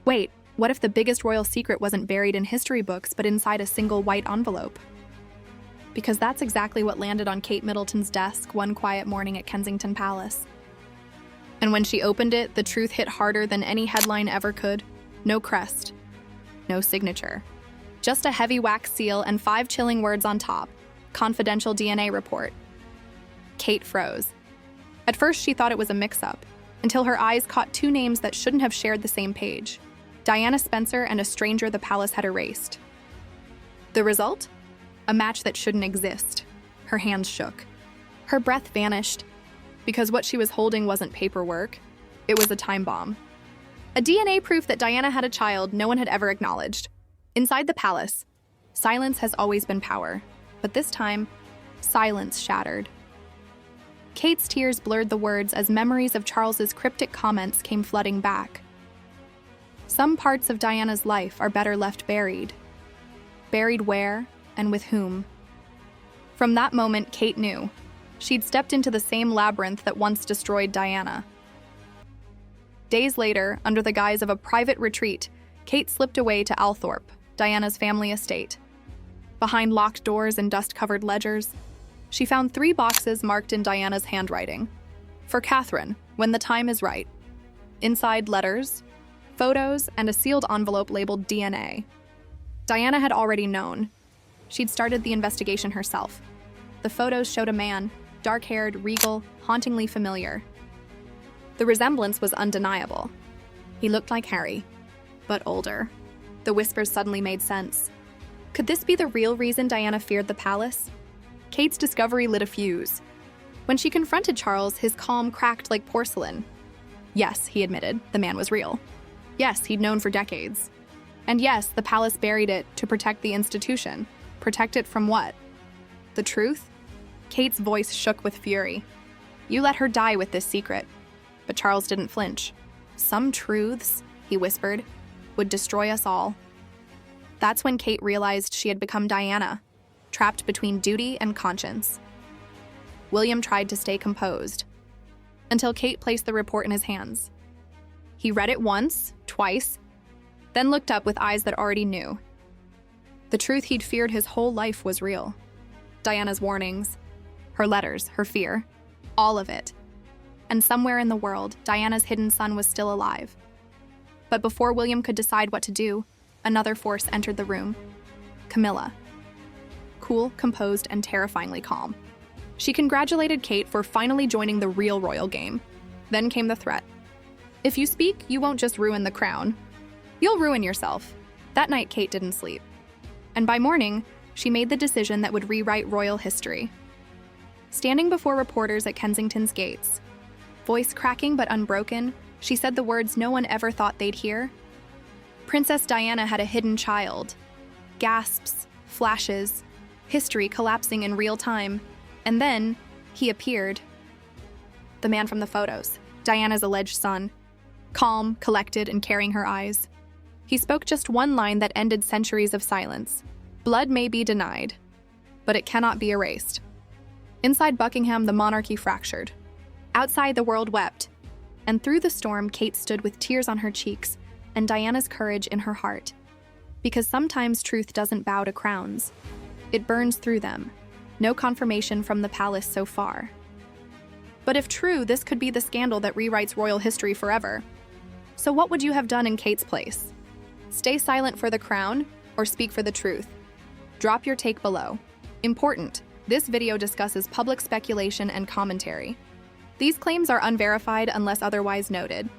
Wait, what if the biggest royal secret wasn't buried in history books but inside a single white envelope? Because that's exactly what landed on Kate Middleton's desk one quiet morning at Kensington Palace. And when she opened it, the truth hit harder than any headline ever could. No crest, no signature. Just a heavy wax seal and 5 chilling words on top. Confidential DNA report. Kate froze. At first, she thought it was a mix-up, until her eyes caught 2 names that shouldn't have shared the same page. Diana Spencer and a stranger the palace had erased. The result? A match that shouldn't exist. Her hands shook. Her breath vanished, because what she was holding wasn't paperwork. It was a time bomb. A DNA proof that Diana had a child no one had ever acknowledged. Inside the palace, silence has always been power, but this time, silence shattered. Kate's tears blurred the words as memories of Charles's cryptic comments came flooding back. Some parts of Diana's life are better left buried. Buried where and with whom? From that moment, Kate knew. She'd stepped into the same labyrinth that once destroyed Diana. Days later, under the guise of a private retreat, Kate slipped away to Althorp, Diana's family estate. Behind locked doors and dust-covered ledgers, she found 3 boxes marked in Diana's handwriting. For Catherine, when the time is right. Inside, letters, photos, and a sealed envelope labeled DNA. Diana had already known. She'd started the investigation herself. The photos showed a man, dark-haired, regal, hauntingly familiar. The resemblance was undeniable. He looked like Harry, but older. The whispers suddenly made sense. Could this be the real reason Diana feared the palace? Kate's discovery lit a fuse. When she confronted Charles, his calm cracked like porcelain. Yes, he admitted, the man was real. Yes, he'd known for decades. And yes, the palace buried it to protect the institution. Protect it from what? The truth? Kate's voice shook with fury. You let her die with this secret. But Charles didn't flinch. Some truths, he whispered, would destroy us all. That's when Kate realized she had become Diana, trapped between duty and conscience. William tried to stay composed, until Kate placed the report in his hands. He read it once, twice, then looked up with eyes that already knew. The truth he'd feared his whole life was real. Diana's warnings, her letters, her fear, all of it. And somewhere in the world, Diana's hidden son was still alive. But before William could decide what to do, another force entered the room. Camilla. Cool, composed, and terrifyingly calm. She congratulated Kate for finally joining the real royal game. Then came the threat. If you speak, you won't just ruin the crown. You'll ruin yourself. That night, Kate didn't sleep. And by morning, she made the decision that would rewrite royal history. Standing before reporters at Kensington's gates, voice cracking but unbroken, she said the words no one ever thought they'd hear. Princess Diana had a hidden child. Gasps, flashes, history collapsing in real time. And then, he appeared. The man from the photos, Diana's alleged son. Calm, collected, and carrying her eyes. He spoke just one line that ended centuries of silence. Blood may be denied, but it cannot be erased. Inside Buckingham, the monarchy fractured. Outside, the world wept. And through the storm, Kate stood with tears on her cheeks and Diana's courage in her heart. Because sometimes truth doesn't bow to crowns. It burns through them. No confirmation from the palace so far. But if true, this could be the scandal that rewrites royal history forever. So what would you have done in Kate's place? Stay silent for the crown, or speak for the truth? Drop your take below. Important, this video discusses public speculation and commentary. These claims are unverified unless otherwise noted.